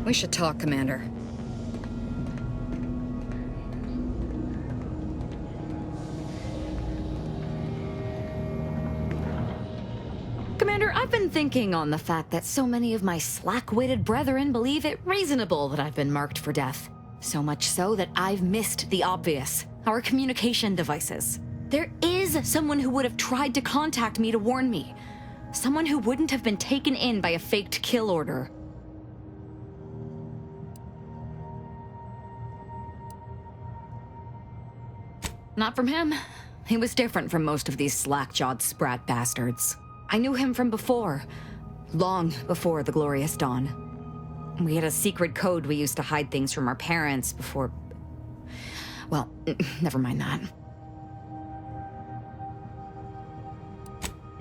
We should talk, Commander. Commander, I've been thinking on the fact that so many of my slack-witted brethren believe it reasonable that I've been marked for death. So much so that I've missed the obvious, our communication devices. There is someone who would have tried to contact me to warn me. Someone who wouldn't have been taken in by a faked kill order. Not from him. He was different from most of these slack-jawed sprat bastards. I knew him from before. Long before the Glorious Dawn. We had a secret code we used to hide things from our parents before... Well, never mind that.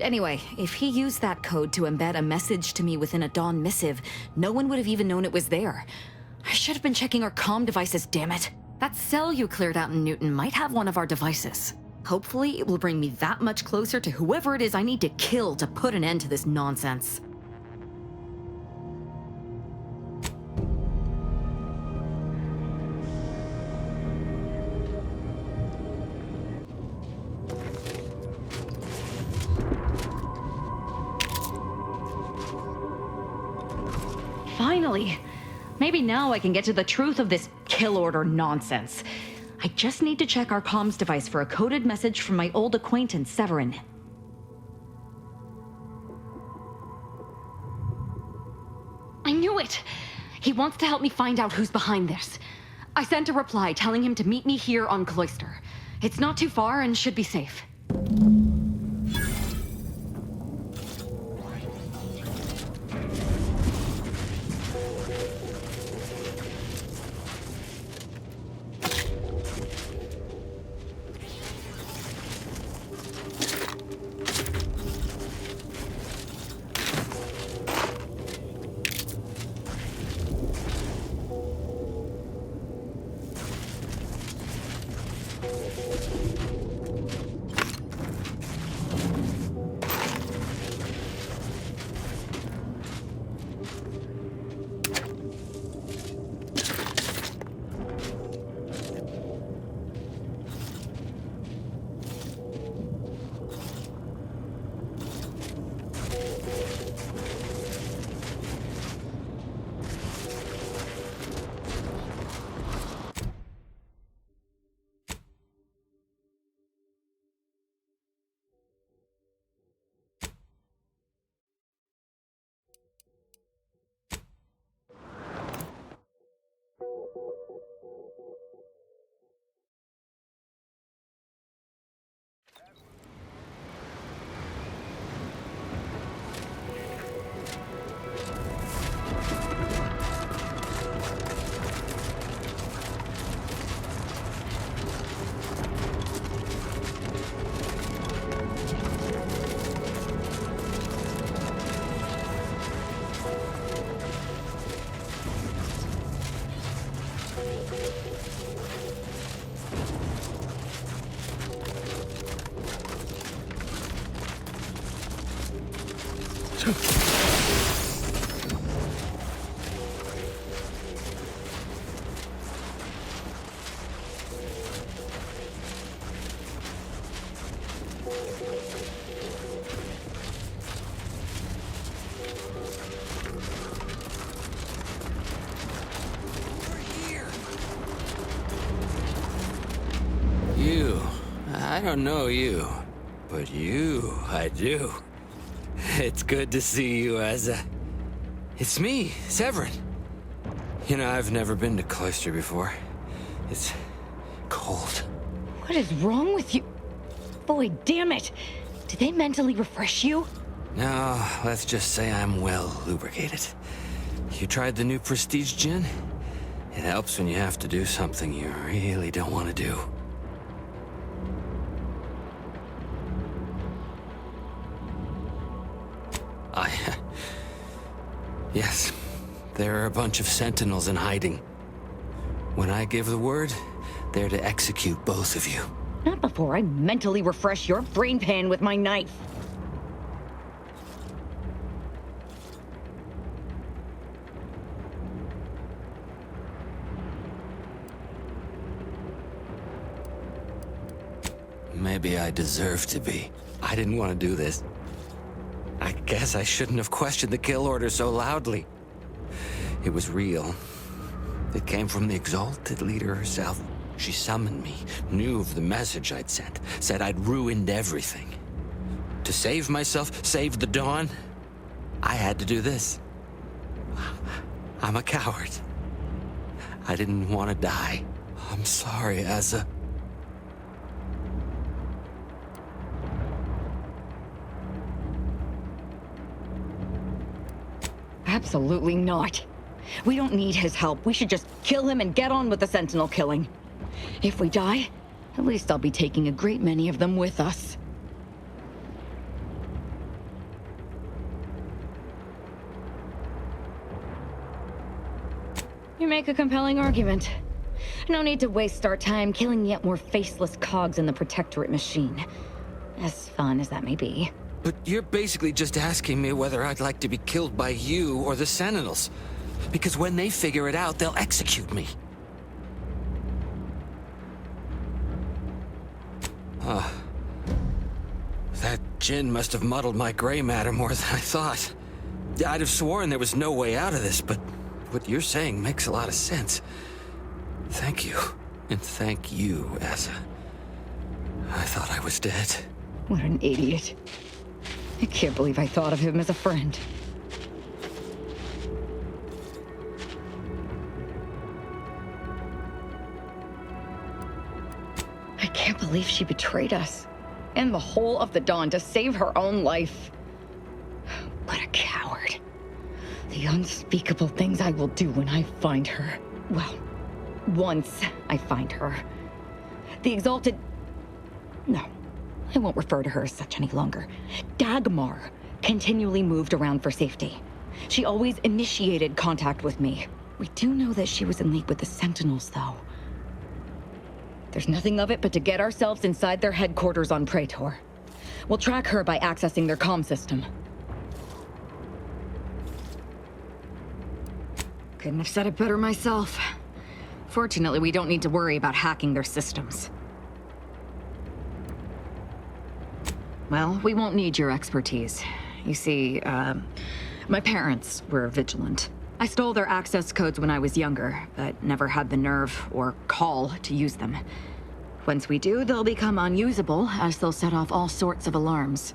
Anyway, if he used that code to embed a message to me within a Dawn missive, no one would have even known it was there. I should have been checking our comm devices, damn it. That cell you cleared out in Newton might have one of our devices. Hopefully, it will bring me that much closer to whoever it is I need to kill to put an end to this nonsense. Finally! Maybe now I can get to the truth of this kill order nonsense. I just need to check our comms device for a coded message from my old acquaintance, Severin. I knew it! He wants to help me find out who's behind this. I sent a reply telling him to meet me here on Cloister. It's not too far and should be safe. I don't know you, but you, I do. It's good to see you, Asa. It's me, Severin. You know, I've never been to Cloister before. It's cold. What is wrong with you? Boy, damn it! Did they mentally refresh you? No, let's just say I'm well lubricated. You tried the new Prestige gin? It helps when you have to do something you really don't want to do. Yes, there are a bunch of sentinels in hiding. When I give the word, they're to execute both of you. Not before I mentally refresh your brain pan with my knife. maybe I deserve to be. I didn't want to do this. I guess I shouldn't have questioned the kill order so loudly. It was real. It came from the exalted leader herself. She summoned me, knew of the message I'd sent, said I'd ruined everything. To save myself, save the Dawn, I had to do this. I'm a coward. I didn't want to die. I'm sorry, Asa. Absolutely not. We don't need his help. We should just kill him and get on with the Sentinel killing. If we die, at least I'll be taking a great many of them with us. You make a compelling argument. No need to waste our time killing yet more faceless cogs in the Protectorate machine. As fun as that may be. But you're basically just asking me whether I'd like to be killed by you or the Sentinels. Because when they figure it out, they'll execute me. That gin must have muddled my gray matter more than I thought. I'd have sworn there was no way out of this, but what you're saying makes a lot of sense. Thank you. And thank you, Asa. I thought I was dead. What an idiot. I can't believe I thought of him as a friend. I can't believe she betrayed us. And the whole of the Dawn to save her own life. What a coward. The unspeakable things I will do when I find her. Well, once I find her. The exalted... No, I won't refer to her as such any longer. Dagmar continually moved around for safety. She always initiated contact with me. We do know that she was in league with the Sentinels, though. There's nothing of it but to get ourselves inside their headquarters on Praetor. We'll track her by accessing their comm system. Couldn't have said it better myself. Fortunately, we don't need to worry about hacking their systems. Well, we won't need your expertise. You see, my parents were vigilant. I stole their access codes when I was younger, but never had the nerve or call to use them. Once we do, they'll become unusable, as they'll set off all sorts of alarms.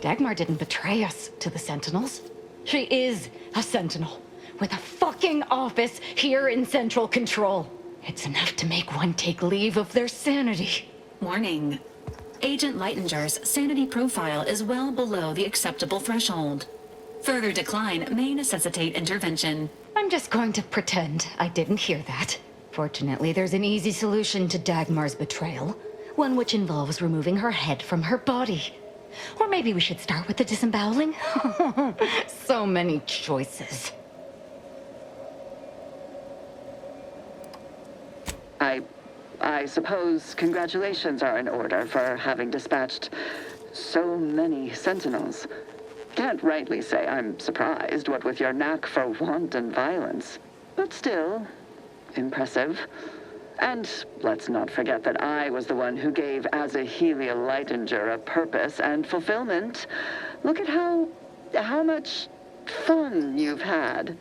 Dagmar didn't betray us to the Sentinels. She is a Sentinel, with a fucking office here in Central Control. It's enough to make one take leave of their sanity. Warning. Agent Lightinger's sanity profile is well below the acceptable threshold. Further decline may necessitate intervention. I'm just going to pretend I didn't hear that. Fortunately, there's an easy solution to Dagmar's betrayal. One which involves removing her head from her body. Or maybe we should start with the disemboweling? So many choices. I suppose congratulations are in order for having dispatched so many Sentinels. Can't rightly say I'm surprised, what with your knack for wanton violence. But still, impressive. And let's not forget that I was the one who gave Azahelia Lightinger a purpose and fulfillment. Look at how much fun you've had.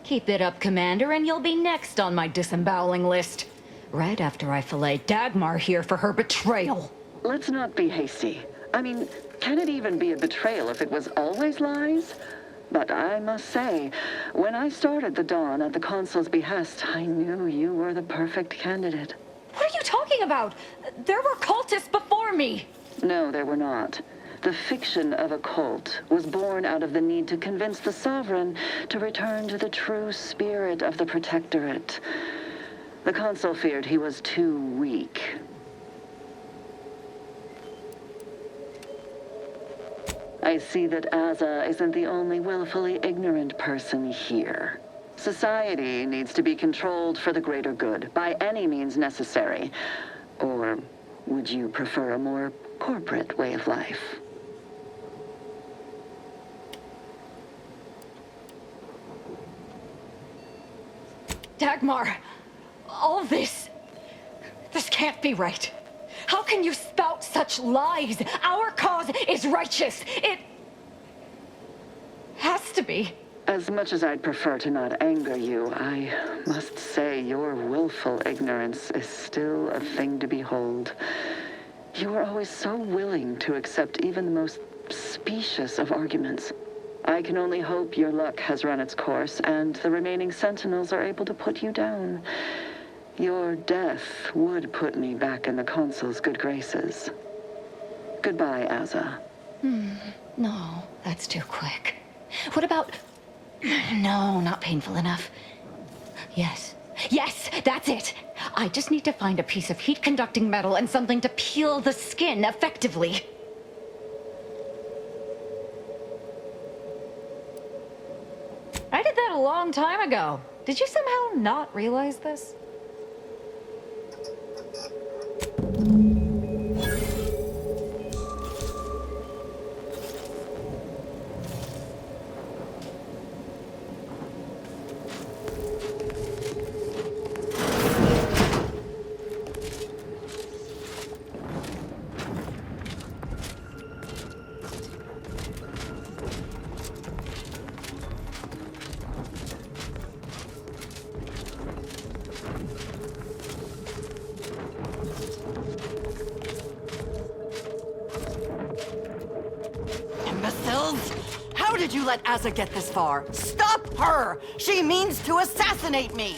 Keep it up, Commander, and you'll be next on my disemboweling list. Right after I fillet Dagmar here for her betrayal. Let's not be hasty. I mean, can it even be a betrayal if it was always lies? But I must say, when I started the Dawn at the Consul's behest, I knew you were the perfect candidate. What are you talking about? There were cultists before me. No, there were not. The fiction of a cult was born out of the need to convince the Sovereign to return to the true spirit of the Protectorate. The Consul feared he was too weak. I see that Aza isn't the only willfully ignorant person here. Society needs to be controlled for the greater good, by any means necessary. Or would you prefer a more corporate way of life? Dagmar, all this can't be right. How can you spout such lies? Our cause is righteous. It has to be. As much as I'd prefer to not anger you, I must say your willful ignorance is still a thing to behold. You are always so willing to accept even the most specious of arguments. I can only hope your luck has run its course, and the remaining Sentinels are able to put you down. Your death would put me back in the Consul's good graces. Goodbye, Aza. No, that's too quick. What about... No, not painful enough. Yes, that's it. I just need to find a piece of heat-conducting metal and something to peel the skin effectively. I did that a long time ago. Did you somehow not realize this? Imbeciles! How did you let Aza get this far? Stop her! She means to assassinate me!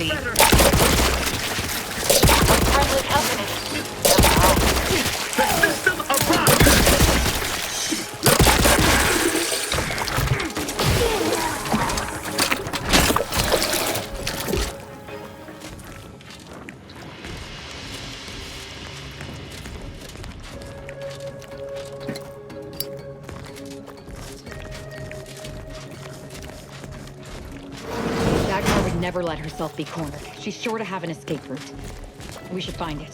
Friendly company. Dagmar would never let herself be cornered. She's sure to have an escape route. We should find it.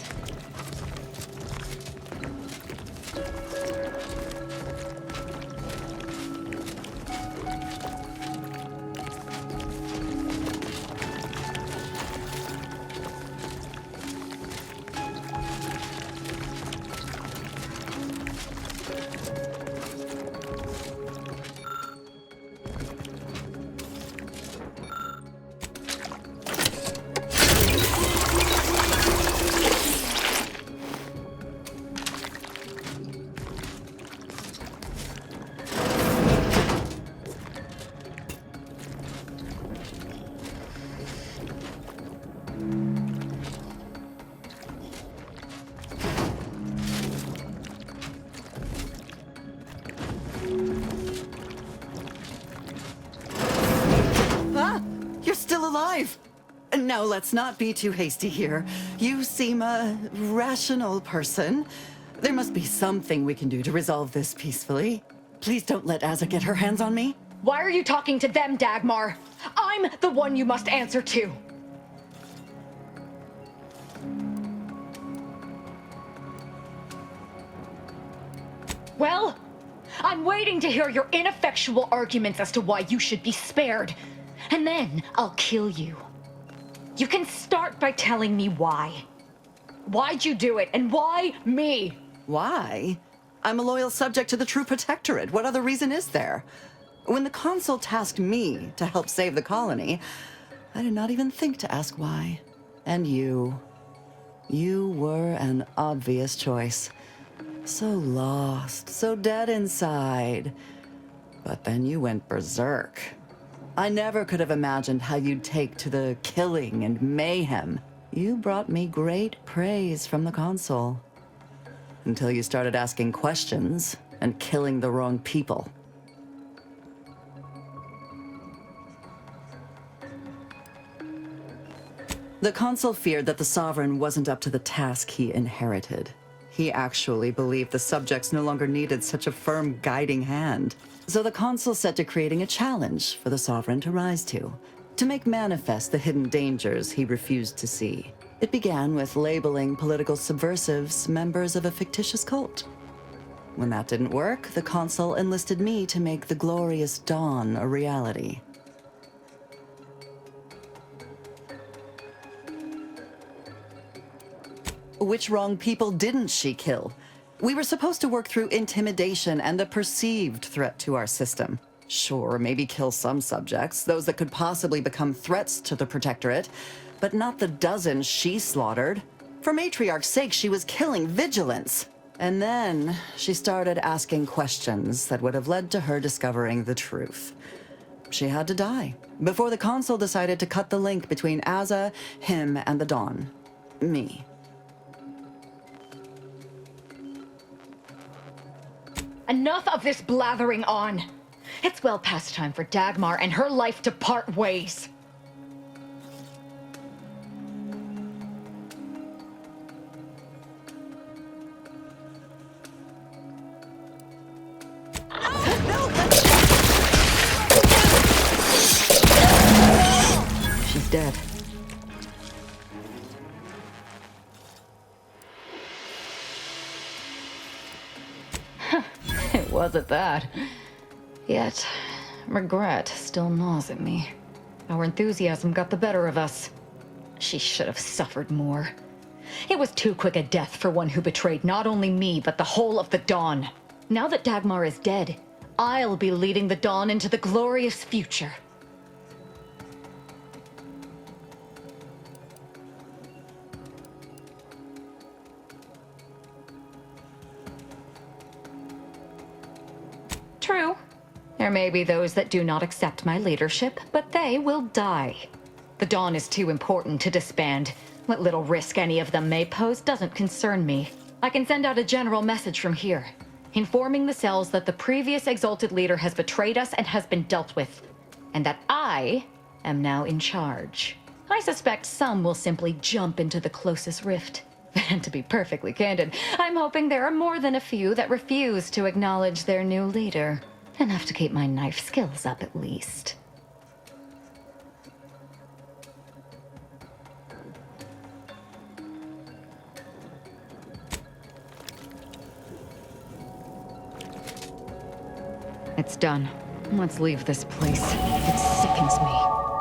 You're still alive! Now, let's not be too hasty here. You seem a rational person. There must be something we can do to resolve this peacefully. Please don't let Asa get her hands on me. Why are you talking to them, Dagmar? I'm the one you must answer to. Well, I'm waiting to hear your ineffectual arguments as to why you should be spared. And then I'll kill you. You can start by telling me why. Why'd you do it, and why me? Why? I'm a loyal subject to the True Protectorate. What other reason is there? When the Consul tasked me to help save the colony, I did not even think to ask why. And you were an obvious choice. So lost, so dead inside. But then you went berserk. I never could have imagined how you'd take to the killing and mayhem. You brought me great praise from the Consul. Until you started asking questions and killing the wrong people. The Consul feared that the Sovereign wasn't up to the task he inherited. He actually believed the subjects no longer needed such a firm guiding hand. So the Consul set to creating a challenge for the Sovereign to rise to make manifest the hidden dangers he refused to see. It began with labeling political subversives members of a fictitious cult. When that didn't work, the Consul enlisted me to make the glorious dawn a reality. Which wrong people didn't she kill? We were supposed to work through intimidation and the perceived threat to our system. Sure, maybe kill some subjects, those that could possibly become threats to the Protectorate, but not the dozens she slaughtered. For Matriarch's sake, she was killing vigilance. And then she started asking questions that would have led to her discovering the truth. She had to die before the Consul decided to cut the link between Asa, him, and the Dawn. Me. Enough of this blathering on. It's well past time for Dagmar and her life to part ways. She's dead. It was at that. Yet, regret still gnaws at me. Our enthusiasm got the better of us. She should have suffered more. It was too quick a death for one who betrayed not only me, but the whole of the Dawn. Now that Dagmar is dead, I'll be leading the Dawn into the glorious future. True. There may be those that do not accept my leadership, but they will die. The Dawn is too important to disband. What little risk any of them may pose doesn't concern me. I can send out a general message from here, informing the cells that the previous Exalted Leader has betrayed us and has been dealt with, and that I am now in charge. I suspect some will simply jump into the closest rift. And to be perfectly candid, I'm hoping there are more than a few that refuse to acknowledge their new leader. Enough to keep my knife skills up, at least. It's done. Let's leave this place. It sickens me.